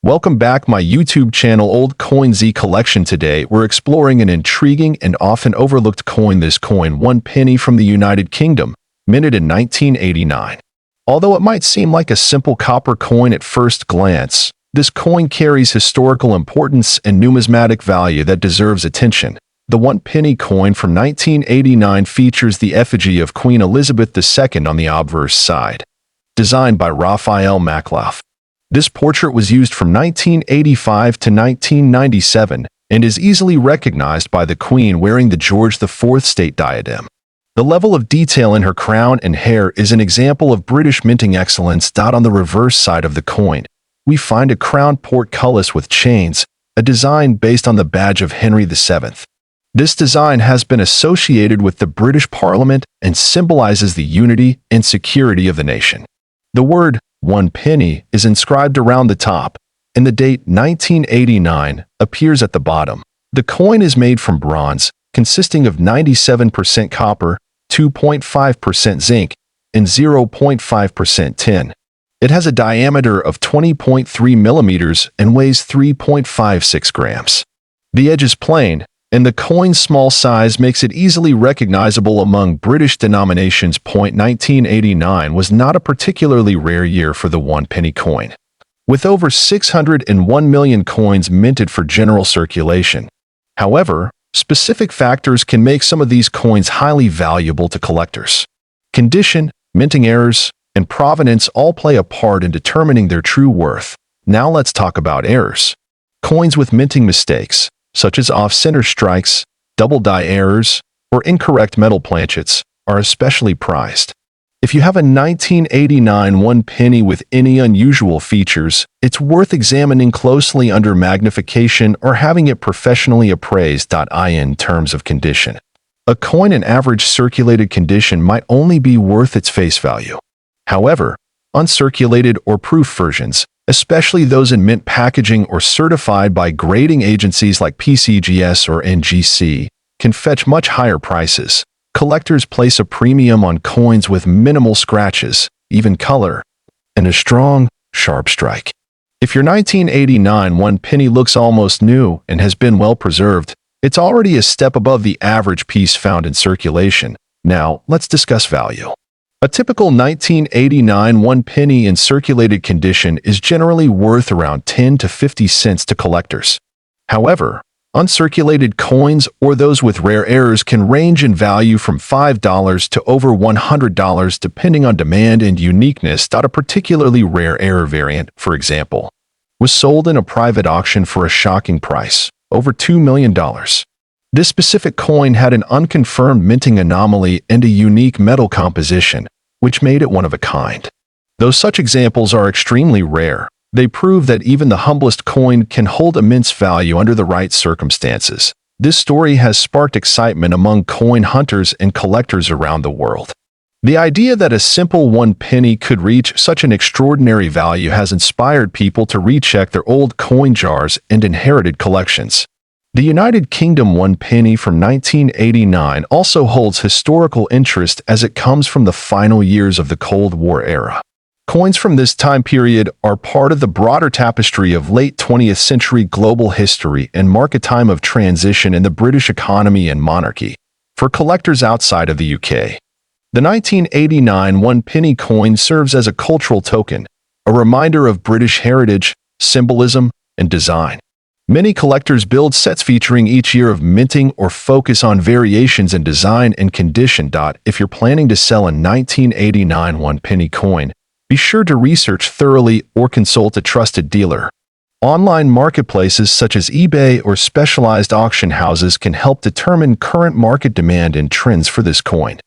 Welcome back my YouTube channel Old Coin ZEE Collection. Today we're exploring an intriguing and often overlooked coin. This coin, 1 penny from the United Kingdom, minted in 1989. Although it might seem like a simple copper coin at first glance, this coin carries historical importance and numismatic value that deserves attention. The 1 penny coin from 1989 features the effigy of Queen Elizabeth II on the obverse side, designed by Raphael Makhlouf. This portrait was used from 1985 to 1997 and is easily recognized by the Queen wearing the George IV state diadem. The level of detail in her crown and hair is an example of British minting excellence. On the reverse side of the coin, we find a crown portcullis with chains, a design based on the badge of Henry VII. This design has been associated with the British Parliament and symbolizes the unity and security of the nation. The word 1 penny is inscribed around the top, and the date 1989 appears at the bottom. The coin is made from bronze, consisting of 97% copper, 2.5% zinc, and 0.5% tin. It has a diameter of 20.3 millimeters and weighs 3.56 grams. The edge is plain, and the coin's small size makes it easily recognizable among British denominations. 1989 was not a particularly rare year for the 1 penny coin, with over 601 million coins minted for general circulation. However, specific factors can make some of these coins highly valuable to collectors. Condition, minting errors, and provenance all play a part in determining their true worth. Now let's talk about errors. Coins with minting mistakes, such as off-center strikes, double die errors, or incorrect metal planchets, are especially prized. If you have a 1989 1 penny with any unusual features, it's worth examining closely under magnification or having it professionally appraised. In terms of condition, a coin in average circulated condition might only be worth its face value. However, uncirculated or proof versions, especially those in mint packaging or certified by grading agencies like PCGS or NGC, can fetch much higher prices. Collectors place a premium on coins with minimal scratches, even color, and a strong, sharp strike. If your 1989 1 penny looks almost new and has been well preserved, it's already a step above the average piece found in circulation. Now, let's discuss value. A typical 1989 1 penny in circulated condition is generally worth around 10 to 50 cents to collectors. However, uncirculated coins or those with rare errors can range in value from $5 to over $100 depending on demand and uniqueness. A particularly rare error variant, for example, was sold in a private auction for a shocking price, over $2 million. This specific coin had an unconfirmed minting anomaly and a unique metal composition, which made it one of a kind. Though such examples are extremely rare, they prove that even the humblest coin can hold immense value under the right circumstances. This story has sparked excitement among coin hunters and collectors around the world. The idea that a simple 1 penny could reach such an extraordinary value has inspired people to recheck their old coin jars and inherited collections. The United Kingdom 1 penny from 1989 also holds historical interest as it comes from the final years of the Cold War era. Coins from this time period are part of the broader tapestry of late 20th century global history and mark a time of transition in the British economy and monarchy. For collectors outside of the UK, the 1989 1 penny coin serves as a cultural token, a reminder of British heritage, symbolism, and design. Many collectors build sets featuring each year of minting or focus on variations in design and condition. If you're planning to sell a 1989 1 penny coin, be sure to research thoroughly or consult a trusted dealer. Online marketplaces such as eBay or specialized auction houses can help determine current market demand and trends for this coin.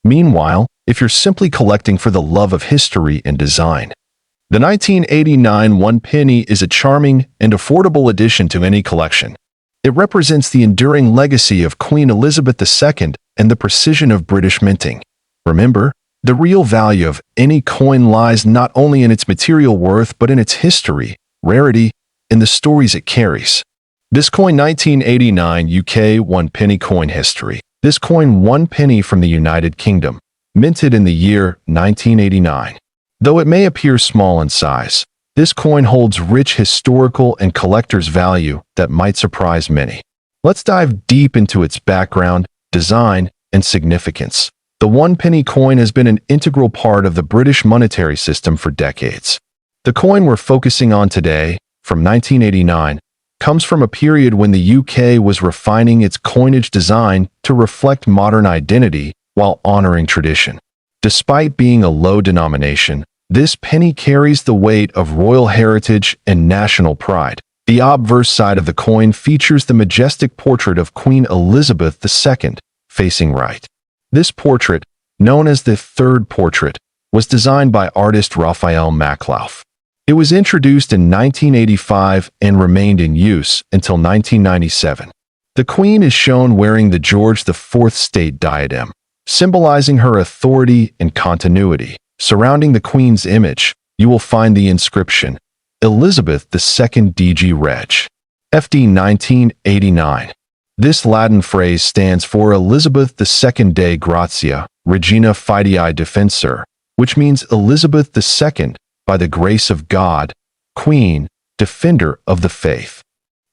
Meanwhile, if you're simply collecting for the love of history and design, the 1989 1 penny is a charming and affordable addition to any collection. It represents the enduring legacy of Queen Elizabeth II and the precision of British minting. Remember, the real value of any coin lies not only in its material worth but in its history, rarity, and the stories it carries. This coin 1989 UK 1 penny coin history. This coin 1 penny from the United Kingdom, minted in the year 1989. Though it may appear small in size, This coin holds rich historical and collector's value that might surprise many. Let's dive deep into its background, design, and significance. The 1 penny coin has been an integral part of the British monetary system for decades. The coin we're focusing on today, from 1989, comes from a period when the UK was refining its coinage design to reflect modern identity while honoring tradition. Despite being a low denomination, this penny carries the weight of royal heritage and national pride. The obverse side of the coin features the majestic portrait of Queen Elizabeth II, facing right. This portrait, known as the third portrait, was designed by artist Raphael Maklauf. It was introduced in 1985 and remained in use until 1997. The Queen is shown wearing the George IV state diadem, symbolizing her authority and continuity. Surrounding the Queen's image, you will find the inscription, Elizabeth II DG Reg. FD 1989. This Latin phrase stands for Elizabeth II Dei Gratia, Regina Fidei Defensor, which means Elizabeth II, by the grace of God, Queen, Defender of the Faith.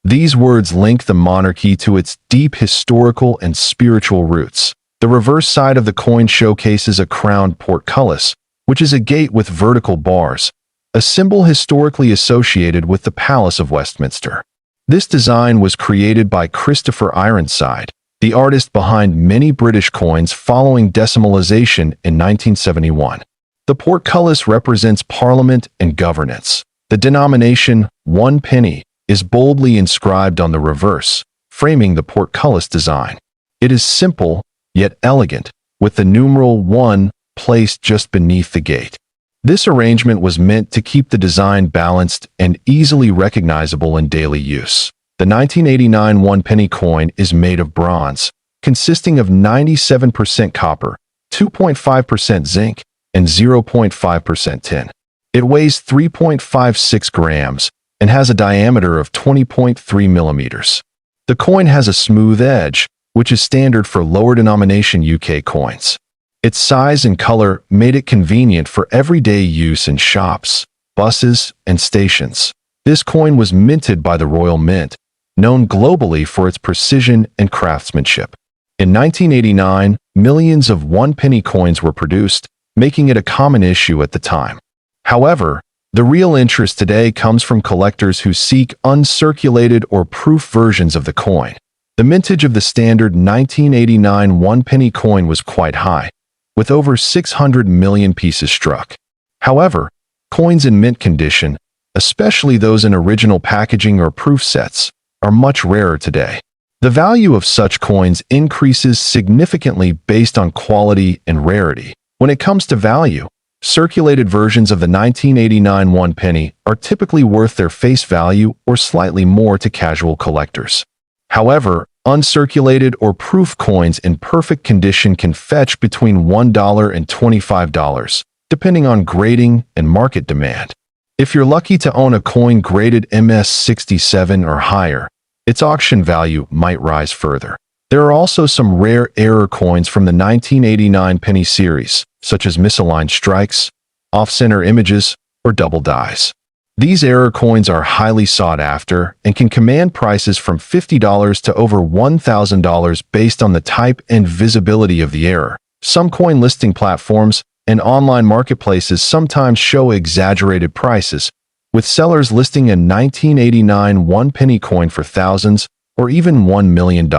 These words link the monarchy to its deep historical and spiritual roots. The reverse side of the coin showcases a crowned portcullis, which is a gate with vertical bars, a symbol historically associated with the Palace of Westminster. This design was created by Christopher Ironside, the artist behind many British coins following decimalization in 1971. The portcullis represents Parliament and governance. The denomination 1 penny is boldly inscribed on the reverse, framing the portcullis design. It is simple, yet elegant, with the numeral 1 placed just beneath the gate. This arrangement was meant to keep the design balanced and easily recognizable in daily use. The 1989 1 penny coin is made of bronze, consisting of 97% copper, 2.5% zinc, and 0.5% tin. It weighs 3.56 grams and has a diameter of 20.3 millimeters. The coin has a smooth edge, which is standard for lower denomination UK coins. Its size and color made it convenient for everyday use in shops, buses, and stations. This coin was minted by the Royal Mint, known globally for its precision and craftsmanship. In 1989, millions of 1 penny coins were produced, making it a common issue at the time. However, the real interest today comes from collectors who seek uncirculated or proof versions of the coin. The mintage of the standard 1989 1 penny coin was quite high, with over 600 million pieces struck. However, coins in mint condition, especially those in original packaging or proof sets, are much rarer today. The value of such coins increases significantly based on quality and rarity. When it comes to value, circulated versions of the 1989 1 penny are typically worth their face value or slightly more to casual collectors. However, uncirculated or proof coins in perfect condition can fetch between $1 and $25, depending on grading and market demand. If you're lucky to own a coin graded MS67 or higher, its auction value might rise further. There are also some rare error coins from the 1989 penny series, such as misaligned strikes, off-center images, or double dies. These error coins are highly sought after and can command prices from $50 to over $1,000 based on the type and visibility of the error. Some coin listing platforms and online marketplaces sometimes show exaggerated prices, with sellers listing a 1989 1 penny coin for thousands or even $1 million.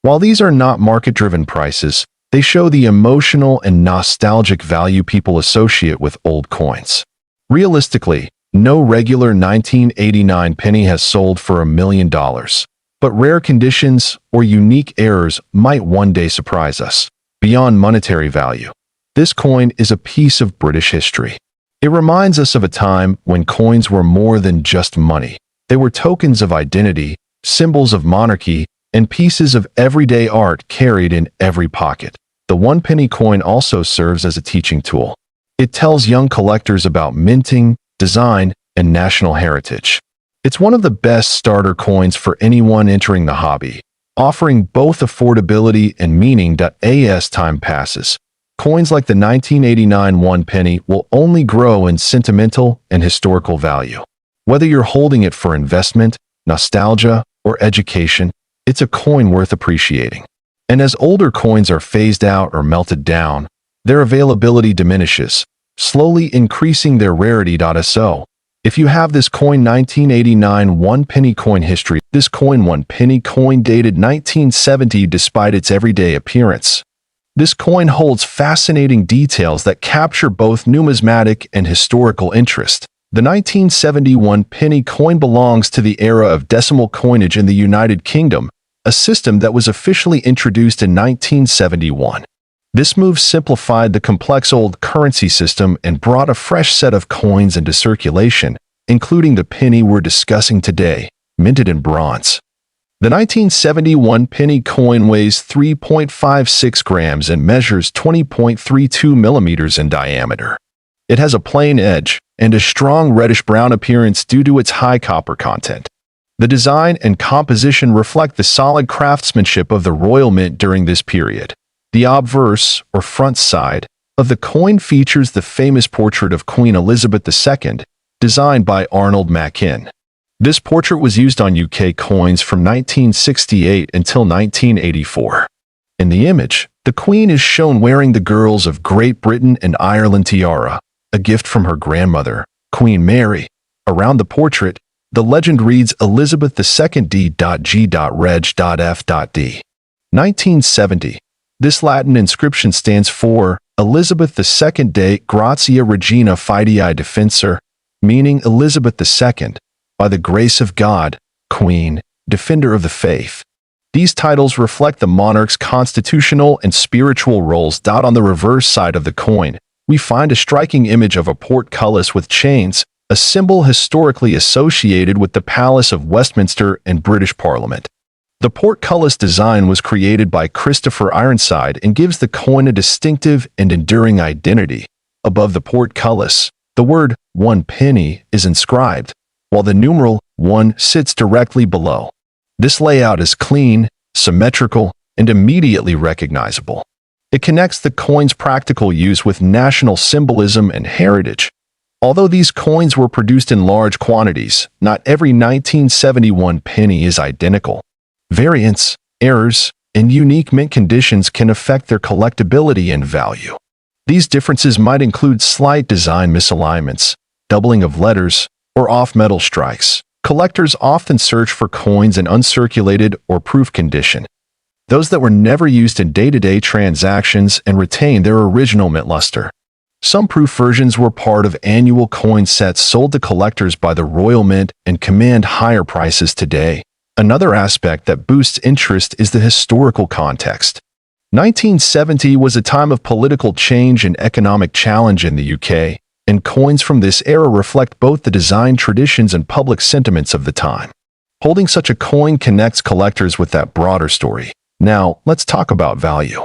While these are not market-driven prices, they show the emotional and nostalgic value people associate with old coins. Realistically, no regular 1989 penny has sold for $1 million, but rare conditions or unique errors might one day surprise us. Beyond monetary value, this coin is a piece of British history. It reminds us of a time when coins were more than just money. They were tokens of identity, symbols of monarchy, and pieces of everyday art carried in every pocket. The 1 penny coin also serves as a teaching tool. It tells young collectors about minting, design, and national heritage. It's one of the best starter coins for anyone entering the hobby, offering both affordability and meaning as time passes. Coins like the 1989 one penny will only grow in sentimental and historical value. Whether you're holding it for investment, nostalgia, or education, it's a coin worth appreciating. And as older coins are phased out or melted down, their availability diminishes, slowly increasing their rarity. So, if you have this coin 1989 one penny coin history, this coin one penny coin dated 1970 despite its everyday appearance. This coin holds fascinating details that capture both numismatic and historical interest. The 1971 penny coin belongs to the era of decimal coinage in the United Kingdom, a system that was officially introduced in 1971. This move simplified the complex old currency system and brought a fresh set of coins into circulation, including the penny we're discussing today, minted in bronze. The 1971 penny coin weighs 3.56 grams and measures 20.32 millimeters in diameter. It has a plain edge and a strong reddish-brown appearance due to its high copper content. The design and composition reflect the solid craftsmanship of the Royal Mint during this period. The obverse, or front side, of the coin features the famous portrait of Queen Elizabeth II, designed by Arnold Machin. This portrait was used on UK coins from 1968 until 1984. In the image, the Queen is shown wearing the Girls of Great Britain and Ireland tiara, a gift from her grandmother, Queen Mary. Around the portrait, the legend reads Elizabeth II D.G.Reg.F.D. 1970. This Latin inscription stands for Elizabeth II de Gratia Regina Fidei Defensor, meaning Elizabeth II, by the grace of God, Queen, Defender of the Faith. These titles reflect the monarch's constitutional and spiritual roles. On the reverse side of the coin, we find a striking image of a portcullis with chains, a symbol historically associated with the Palace of Westminster and British Parliament. The portcullis design was created by Christopher Ironside and gives the coin a distinctive and enduring identity. Above the portcullis, the word one penny is inscribed, while the numeral 1 sits directly below. This layout is clean, symmetrical, and immediately recognizable. It connects the coin's practical use with national symbolism and heritage. Although these coins were produced in large quantities, not every 1971 penny is identical. Variants, errors, and unique mint conditions can affect their collectability and value. These differences might include slight design misalignments, doubling of letters, or off-metal strikes. Collectors often search for coins in uncirculated or proof condition, those that were never used in day-to-day transactions and retain their original mint luster. Some proof versions were part of annual coin sets sold to collectors by the Royal Mint and command higher prices today. Another aspect that boosts interest is the historical context. 1970 was a time of political change and economic challenge in the UK, and coins from this era reflect both the design traditions and public sentiments of the time. Holding such a coin connects collectors with that broader story. Now, let's talk about value.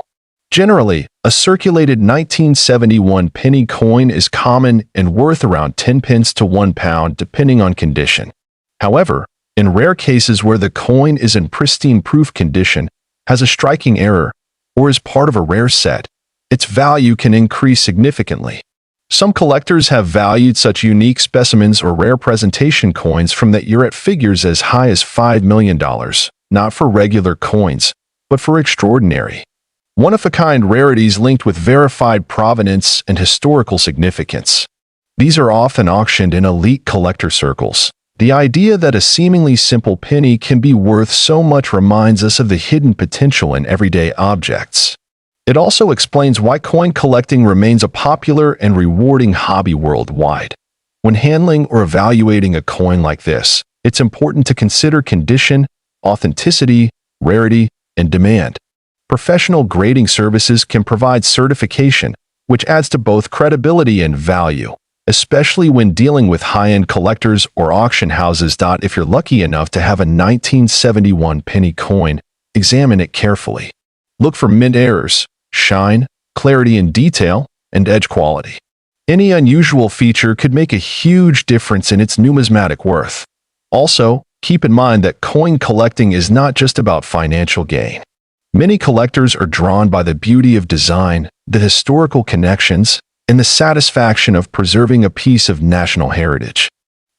Generally, a circulated 1971 penny coin is common and worth around 10 pence to £1 depending on condition. However, in rare cases where the coin is in pristine proof condition, has a striking error, or is part of a rare set, its value can increase significantly. Some collectors have valued such unique specimens or rare presentation coins from that year at figures as high as $5 million, not for regular coins, but for extraordinary, one-of-a-kind rarities linked with verified provenance and historical significance. These are often auctioned in elite collector circles. The idea that a seemingly simple penny can be worth so much reminds us of the hidden potential in everyday objects. It also explains why coin collecting remains a popular and rewarding hobby worldwide. When handling or evaluating a coin like this, it's important to consider condition, authenticity, rarity, and demand. Professional grading services can provide certification, which adds to both credibility and value, especially when dealing with high-end collectors or auction houses. If you're lucky enough to have a 1971 penny coin, examine it carefully. Look for mint errors, shine, clarity in detail, and edge quality. Any unusual feature could make a huge difference in its numismatic worth. Also, keep in mind that coin collecting is not just about financial gain. Many collectors are drawn by the beauty of design, the historical connections, and the satisfaction of preserving a piece of national heritage.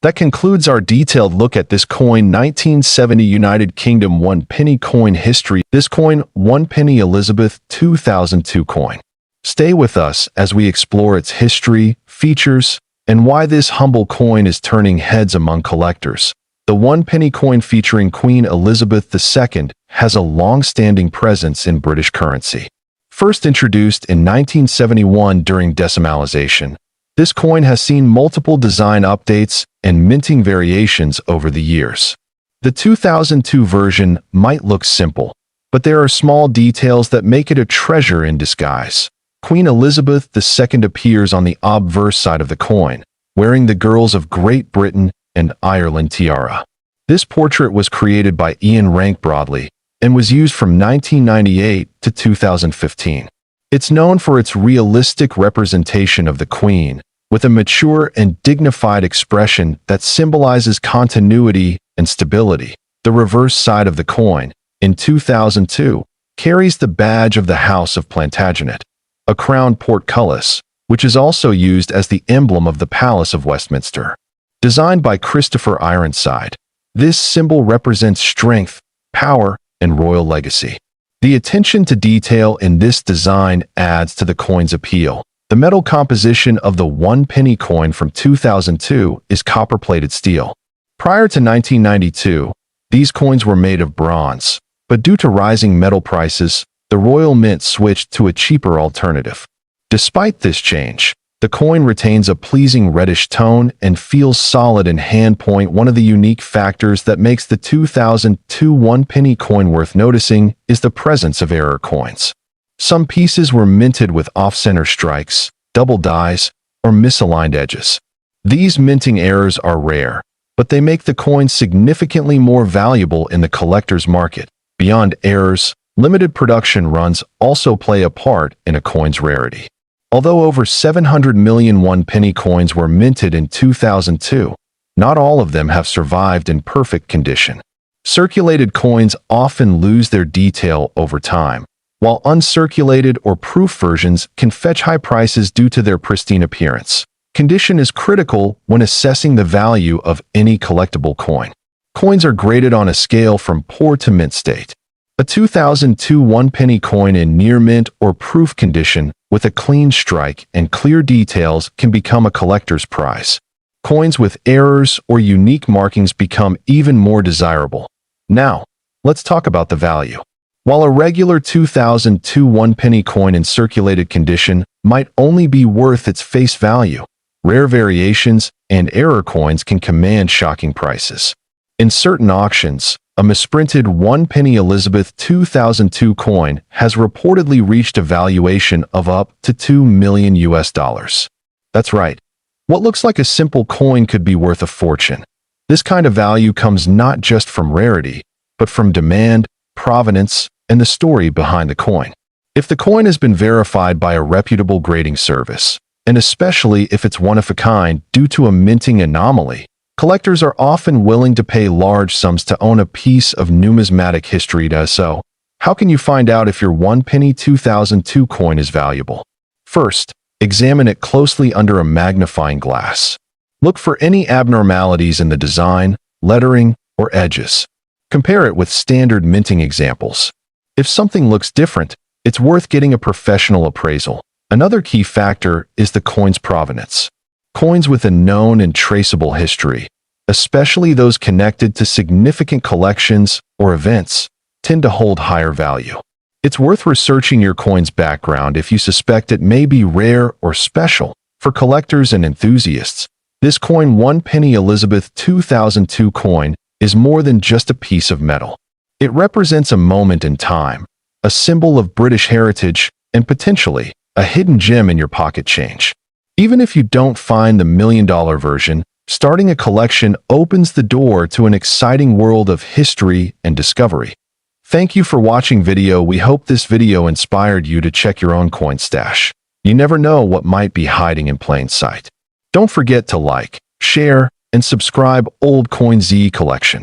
That concludes our detailed look at this coin 1970 United Kingdom 1 penny coin history. This coin, 1 penny Elizabeth 2002 coin. Stay with us as we explore its history, features, and why this humble coin is turning heads among collectors. The 1 penny coin featuring Queen Elizabeth II has a long-standing presence in British currency. First introduced in 1971 during decimalization, this coin has seen multiple design updates and minting variations over the years. The 2002 version might look simple, but there are small details that make it a treasure in disguise. Queen Elizabeth II appears on the obverse side of the coin, wearing the Girls of Great Britain and Ireland tiara. This portrait was created by Ian Rank Broadley and was used from 1998 to 2015. It's known for its realistic representation of the Queen, with a mature and dignified expression that symbolizes continuity and stability. The reverse side of the coin, in 2002, carries the badge of the House of Plantagenet, a crowned portcullis, which is also used as the emblem of the Palace of Westminster. Designed by Christopher Ironside, this symbol represents strength, power, and royal legacy. The attention to detail in this design adds to the coin's appeal. The metal composition of the 1 penny coin from 2002 is copper-plated steel. Prior to 1992, these coins were made of bronze, but due to rising metal prices, the Royal Mint switched to a cheaper alternative. Despite this change, the coin retains a pleasing reddish tone and feels solid in hand point. One of the unique factors that makes the 2002 1 penny coin worth noticing is the presence of error coins. Some pieces were minted with off-center strikes, double dies, or misaligned edges. These minting errors are rare, but they make the coin significantly more valuable in the collector's market. Beyond errors, limited production runs also play a part in a coin's rarity. Although over 700 million 1 penny coins were minted in 2002, not all of them have survived in perfect condition. Circulated coins often lose their detail over time, while uncirculated or proof versions can fetch high prices due to their pristine appearance. Condition is critical when assessing the value of any collectible coin. Coins are graded on a scale from poor to mint state. A 2002 1 penny coin in near mint or proof condition with a clean strike and clear details can become a collector's prize. Coins with errors or unique markings become even more desirable. Now, let's talk about the value. While a regular 2002 1 penny coin in circulated condition might only be worth its face value, rare variations and error coins can command shocking prices. In certain auctions, a misprinted 1 penny Elizabeth 2002 coin has reportedly reached a valuation of up to $2 million. That's right. What looks like a simple coin could be worth a fortune. This kind of value comes not just from rarity, but from demand, provenance, and the story behind the coin. If the coin has been verified by a reputable grading service, and especially if it's one of a kind due to a minting anomaly, collectors are often willing to pay large sums to own a piece of numismatic history. So, how can you find out if your 1 penny 2002 coin is valuable? First, examine it closely under a magnifying glass. Look for any abnormalities in the design, lettering, or edges. Compare it with standard minting examples. If something looks different, it's worth getting a professional appraisal. Another key factor is the coin's provenance. Coins with a known and traceable history, especially those connected to significant collections or events, tend to hold higher value. It's worth researching your coin's background if you suspect it may be rare or special. For collectors and enthusiasts, this coin 1 penny Elizabeth 2002 coin is more than just a piece of metal. It represents a moment in time, a symbol of British heritage, and potentially a hidden gem in your pocket change. Even if you don't find the $1 million version, starting a collection opens the door to an exciting world of history and discovery. Thank you for watching video. We hope this video inspired you to check your own coin stash. You never know what might be hiding in plain sight. Don't forget to like, share, and subscribe Old Coin ZE Collection.